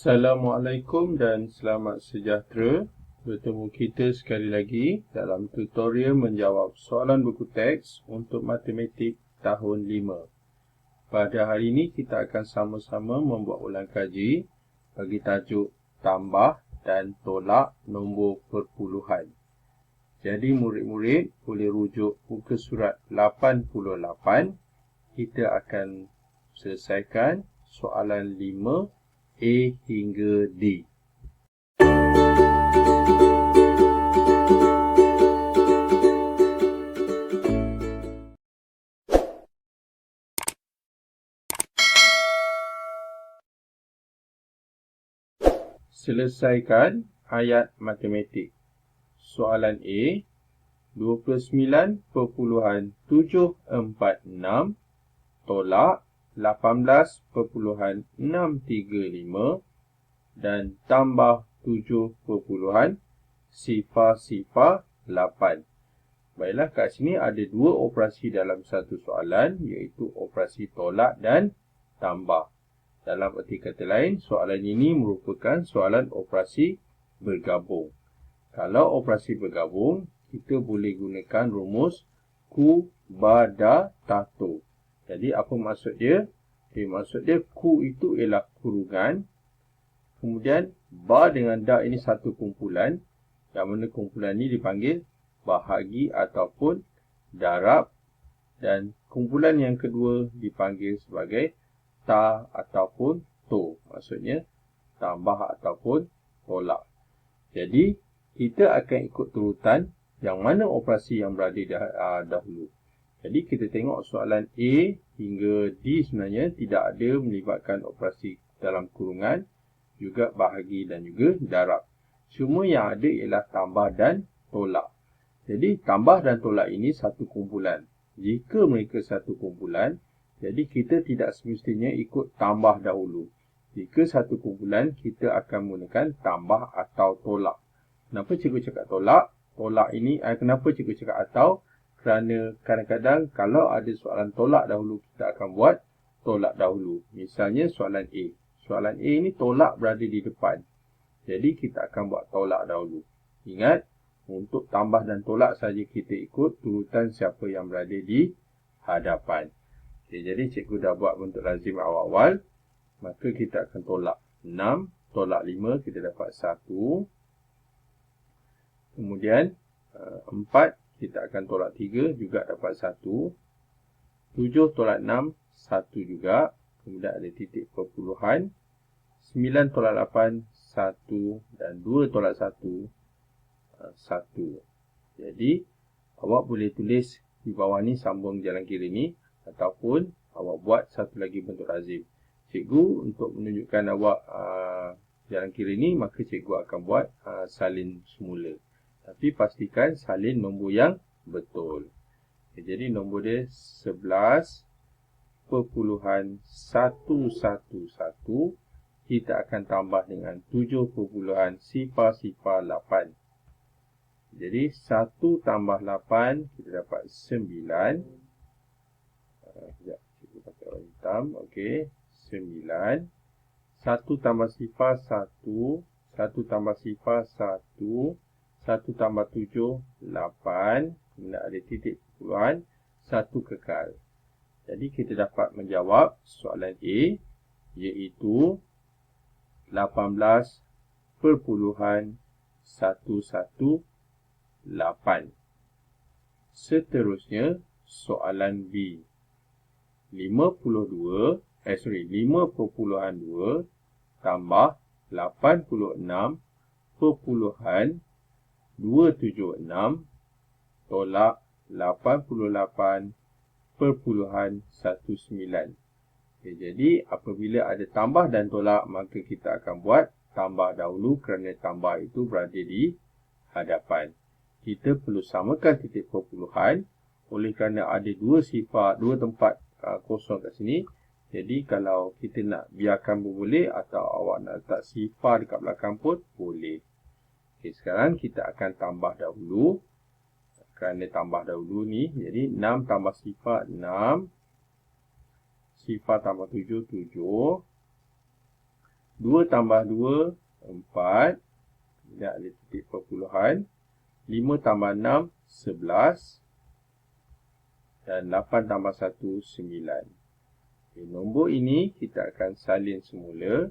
Assalamualaikum dan selamat sejahtera. Bertemu kita sekali lagi dalam tutorial menjawab soalan buku teks untuk matematik tahun 5. Pada hari ini kita akan sama-sama membuat ulang kaji bagi tajuk tambah dan tolak nombor perpuluhan. Jadi murid-murid boleh rujuk muka surat 88. Kita akan selesaikan soalan 5 A hingga D. Selesaikan ayat matematik. Soalan A, 29.746 tolak 18.635 dan tambah 7.008. Baiklah, kat sini ada dua operasi dalam satu soalan, iaitu operasi tolak dan tambah. Dalam erti kata lain, soalan ini merupakan soalan operasi bergabung. Kalau operasi bergabung, kita boleh gunakan rumus Q/DA/TATO. Jadi apa maksud dia? Maksud dia Q itu ialah kurungan. Kemudian bar dengan da ini satu kumpulan. Yang mana kumpulan ini dipanggil bahagi ataupun darab. Dan kumpulan yang kedua dipanggil sebagai ta ataupun to. Maksudnya tambah ataupun tolak. Jadi kita akan ikut turutan yang mana operasi yang berada dahulu. Jadi kita tengok soalan A hingga D sebenarnya tidak ada melibatkan operasi dalam kurungan, juga bahagi dan juga darab. Semua yang ada ialah tambah dan tolak. Jadi tambah dan tolak ini satu kumpulan. Jika mereka satu kumpulan, jadi kita tidak semestinya ikut tambah dahulu. Jika satu kumpulan, kita akan menggunakan tambah atau tolak. Kenapa cikgu cakap tolak? Tolak ini, kenapa cikgu cakap atau? Kerana kadang-kadang kalau ada soalan tolak dahulu, kita akan buat tolak dahulu. Misalnya soalan A. Soalan A ini tolak berada di depan. Jadi kita akan buat tolak dahulu. Ingat, untuk tambah dan tolak saja kita ikut turutan siapa yang berada di hadapan. Okay, jadi cikgu dah buat bentuk lazim awal-awal. Maka kita akan tolak 6. Tolak 5 kita dapat 1. Kemudian 4. Kita akan tolak 3, juga dapat 1. 7 tolak 6, 1 juga. Kemudian ada titik perpuluhan. 9 tolak 8, 1. Dan 2 tolak 1, 1. Jadi, awak boleh tulis di bawah ni sambung jalan kiri ni. Ataupun awak buat satu lagi bentuk lazim. Cikgu untuk menunjukkan awak jalan kiri ni, maka cikgu akan buat salin semula. Tapi pastikan salin nombor yang betul. Okay, jadi nombor dia 11.111. Kita akan tambah dengan 7.008. Jadi 1 tambah 8, kita dapat 9. Sekejap, cikgu pakai warna hitam. Okey, 9. 1 tambah sifar 1. 1 tambah sifar 1. 1 tambah 7, 8. Kemudian ada titik perpuluhan, 1 kekal. Jadi kita dapat menjawab soalan A, iaitu 18.118. Seterusnya, soalan B. 5.2 tambah 86.276 tolak 88.19. Okay, jadi apabila ada tambah dan tolak, maka kita akan buat tambah dahulu kerana tambah itu berada di hadapan. Kita perlu samakan titik perpuluhan oleh kerana ada dua tempat kosong kat sini. Jadi kalau kita nak biarkan pun boleh, atau awak nak letak sifar dekat belakang pun boleh. Okay, sekarang kita akan tambah dahulu. Kerana tambah dahulu ni, jadi 6 tambah sifar 6. Sifar tambah 7, 7. 2 tambah 2, 4. Kemudian ada titik perpuluhan. 5 tambah 6, 11. Dan 8 tambah 1, 9. Okay, nombor ini kita akan salin semula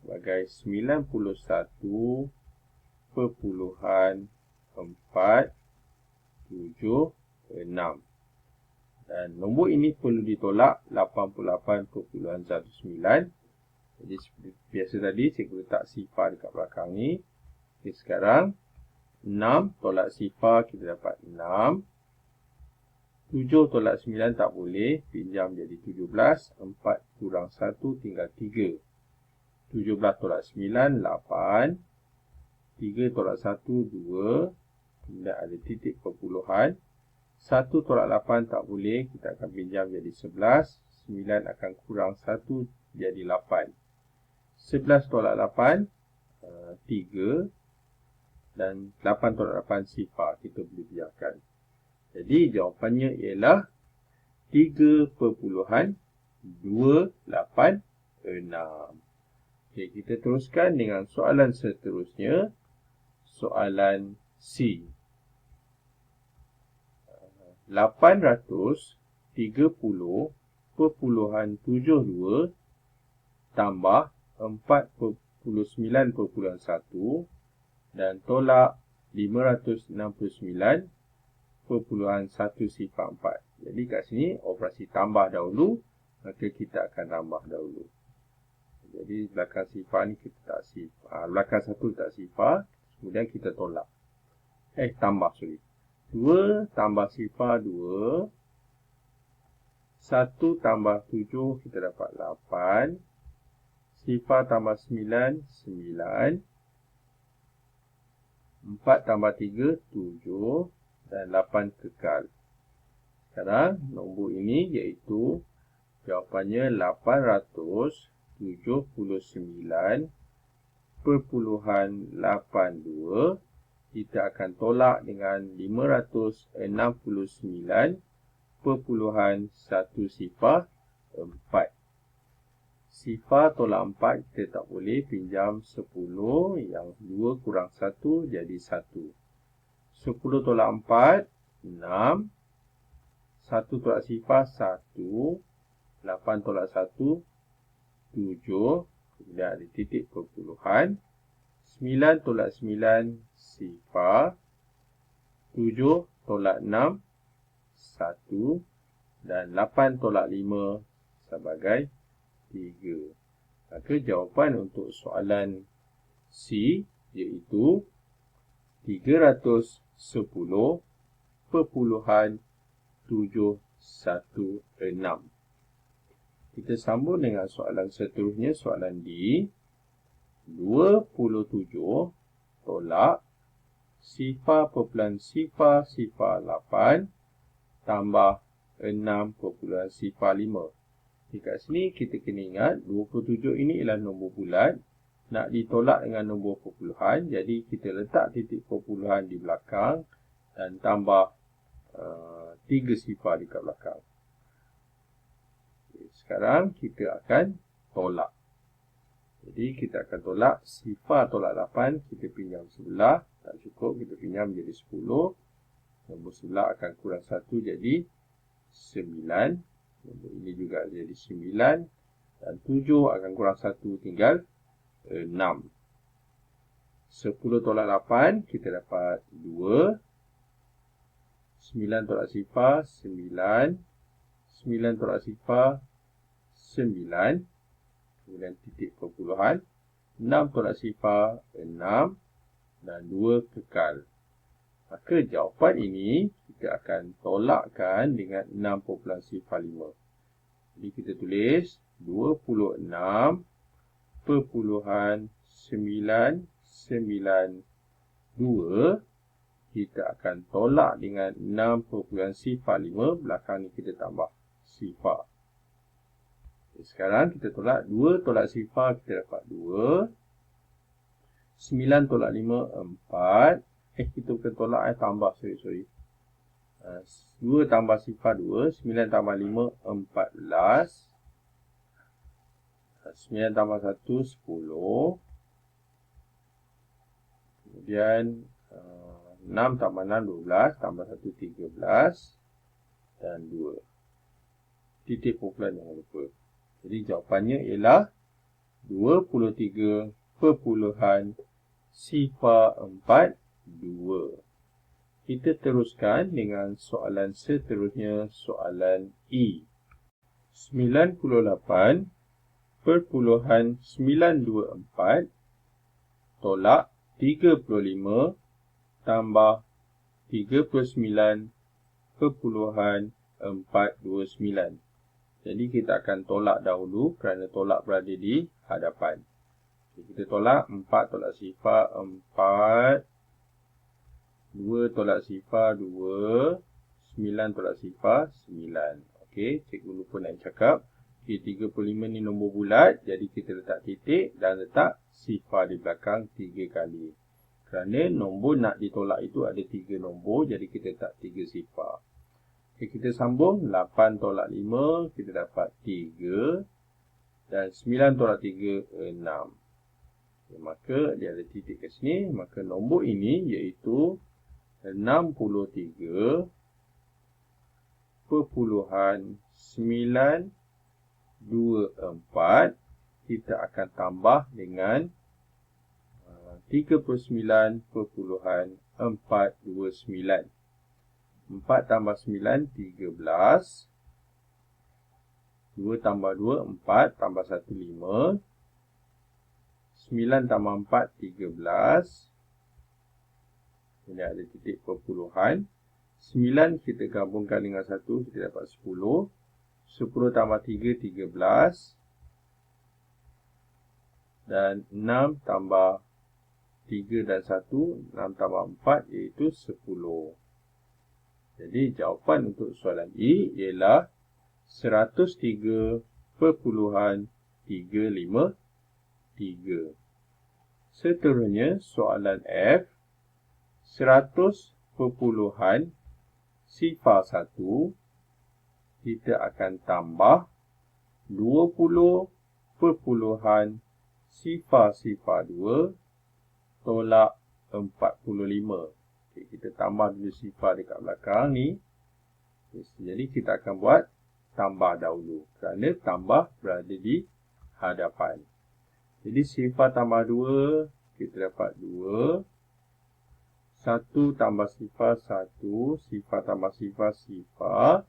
sebagai 91.476. Dan nombor ini perlu ditolak 88.19. Jadi seperti biasa tadi, cikgu letak sifar dekat belakang ni. Okay, sekarang 6 tolak sifar kita dapat 6. 7 tolak 9 tak boleh, pinjam jadi 17. 4 kurang 1 tinggal 3. 17 tolak 9, 8. 3 tolak 1, 2. Kemudian ada titik perpuluhan. 1 tolak 8 tak boleh, kita akan pinjam jadi 11. 9 akan kurang 1 jadi 8. 11 tolak 8, 3. Dan 8 tolak 8 sifar, kita boleh biarkan. Jadi jawapannya ialah 3.286. Okey, kita teruskan dengan soalan seterusnya. Soalan C. 830.72 tambah 49.1 dan tolak 569.104. Jadi kat sini operasi tambah dahulu, maka kita akan tambah dahulu. Jadi belakang sifar ni kita tak sifar, belakang satu tak sifar, kemudian kita tolak. Tambah, sorry. 2 tambah sifar 2. 1 tambah 7 kita dapat 8. Sifar tambah 9, 9. 4 tambah 3, 7. Dan 8 kekal. Sekarang nombor ini iaitu jawapannya 879.82. Kita akan tolak dengan 569.14. Sifar tolak 4 kita tak boleh, pinjam 10. Yang 2 kurang 1 jadi 1. 10 tolak 4, 6. 1 tolak sifar, 1. 8 tolak 1, 7. Kemudian ada titik perpuluhan. 9 tolak 9, sifar. 7 tolak 6, 1. Dan 8 tolak 5 sebagai 3. Maka jawapan untuk soalan C iaitu 310.716. Kita sambung dengan soalan seterusnya, soalan D. 27 tolak sifar perpuluhan sifar 8 tambah 6.05. Dekat sini kita kena ingat 27 ini ialah nombor bulat, nak ditolak dengan nombor perpuluhan. Jadi kita letak titik perpuluhan di belakang dan tambah 3 sifar dekat belakang. Sekarang kita akan tolak. Jadi kita akan tolak sifar tolak 8, kita pinjam sebelah, tak cukup, kita pinjam jadi 10. Nombor sebelah akan kurang 1 jadi 9. Nombor ini juga jadi 9. Dan 7 akan kurang 1 tinggal 6. 10 tolak 8 kita dapat 2. 9 tolak sifar 9. 9 tolak sifar 9. Kemudian titik perpuluhan. 6 tolak sifar 6. Dan 2 kekal. Maka jawapan ini kita akan tolakkan dengan 6.05. Jadi kita tulis 26.992. Kita akan tolak dengan 6.05. Belakang ni kita tambah sifar. Sekarang kita tolak 2 tolak sifar, kita dapat 2. 9 tolak 5, 4. Kita bukan tolak, tambah, sorry. 2 tambah sifar 2, 9 tambah 5, 14. 9 tambah 1, 10. Kemudian 6 tambah 6, 12. Tambah 1, 13. Dan 2. Titik kumpulan jangan lupa. Jadi jawapannya ialah 23.42. Kita teruskan dengan soalan seterusnya, soalan E. 98.924 tolak 35 tambah 39.429. Jadi kita akan tolak dahulu kerana tolak berada di hadapan. Jadi kita tolak 4 tolak sifar 4, 2 tolak sifar 2, 9 tolak sifar 9. Okey, cikgu lupa nak cakap. Okay, 35 ni nombor bulat, jadi kita letak titik dan letak sifar di belakang 3 kali. Kerana nombor nak ditolak itu ada 3 nombor, jadi kita letak 3 sifar. Okay, kita sambung. 8 tolak 5, kita dapat 3. Dan 9 tolak 3, 6. Okay, maka dia ada titik ke sini. Maka nombor ini iaitu 63.924. Kita akan tambah dengan 39.429. 4 tambah 9, 13. 2 tambah 2, 4. Tambah 1, 5. 9 tambah 4, 13. Ini ada titik perpuluhan. 9 kita gabungkan dengan 1, kita dapat 10. 10 tambah 3, 13. Dan 6 tambah 3 dan 1, 6 tambah 4 iaitu 10. Jadi jawapan untuk soalan E ialah 103.353. Seterusnya soalan F. 100 perpuluhan sifar 1 kita akan tambah 20 perpuluhan sifar 2 tolak 45. Okay, kita tambah dulu sifar dekat belakang ni. Jadi kita akan buat tambah dahulu kerana tambah berada di hadapan. Jadi sifar tambah 2 kita dapat 2. 1 tambah sifar 1, sifar tambah sifar, sifar.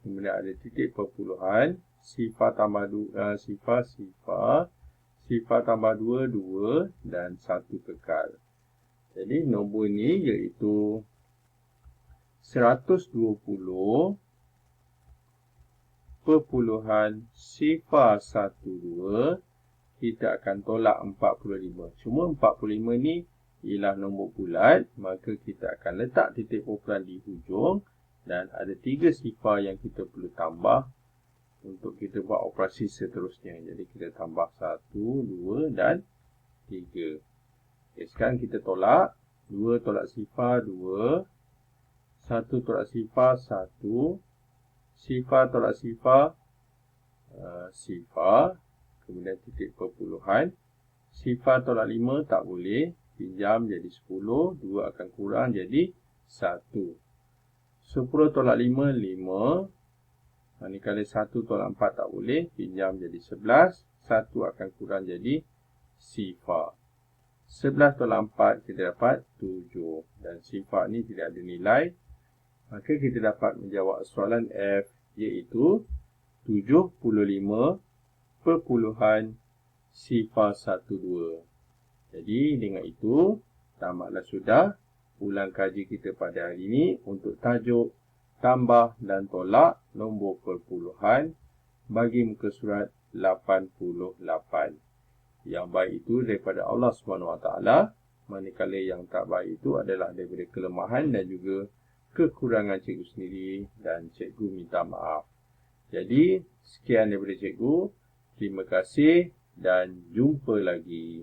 Kemudian ada titik perpuluhan, sifar tambah 2, sifar, sifar. Sifar tambah 2, 2 dan 1 kekal. Jadi nombor ini iaitu 120 perpuluhan sifar 12. Kita akan tolak 45. Cuma 45 ni ialah nombor bulat, maka kita akan letak titik perpuluhan di hujung dan ada 3 sifar yang kita perlu tambah untuk kita buat operasi seterusnya. Jadi kita tambah 1, 2 dan 3. Okay, sekarang kita tolak. 2 tolak sifar 2. 1 tolak sifar 1. Sifar tolak sifar sifar. Kemudian titik perpuluhan. Sifar tolak 5 tak boleh. Pinjam jadi 10. 2 akan kurang jadi 1. 10 tolak 5, 5. Manakala 1 tolak 4 tak boleh. Pinjam jadi 11. 1 akan kurang jadi sifar. 11 tolak 4 kita dapat 7. Dan sifar ni tidak ada nilai. Maka kita dapat menjawab soalan F iaitu 75 perpuluhan sifar 12. Jadi dengan itu tamatlah sudah ulang kaji kita pada hari ini untuk tajuk tambah dan tolak nombor perpuluhan bagi muka surat 88. Yang baik itu daripada Allah SWT, manakala yang tak baik itu adalah daripada kelemahan dan juga kekurangan cikgu sendiri dan cikgu minta maaf. Jadi sekian daripada cikgu. Terima kasih dan jumpa lagi.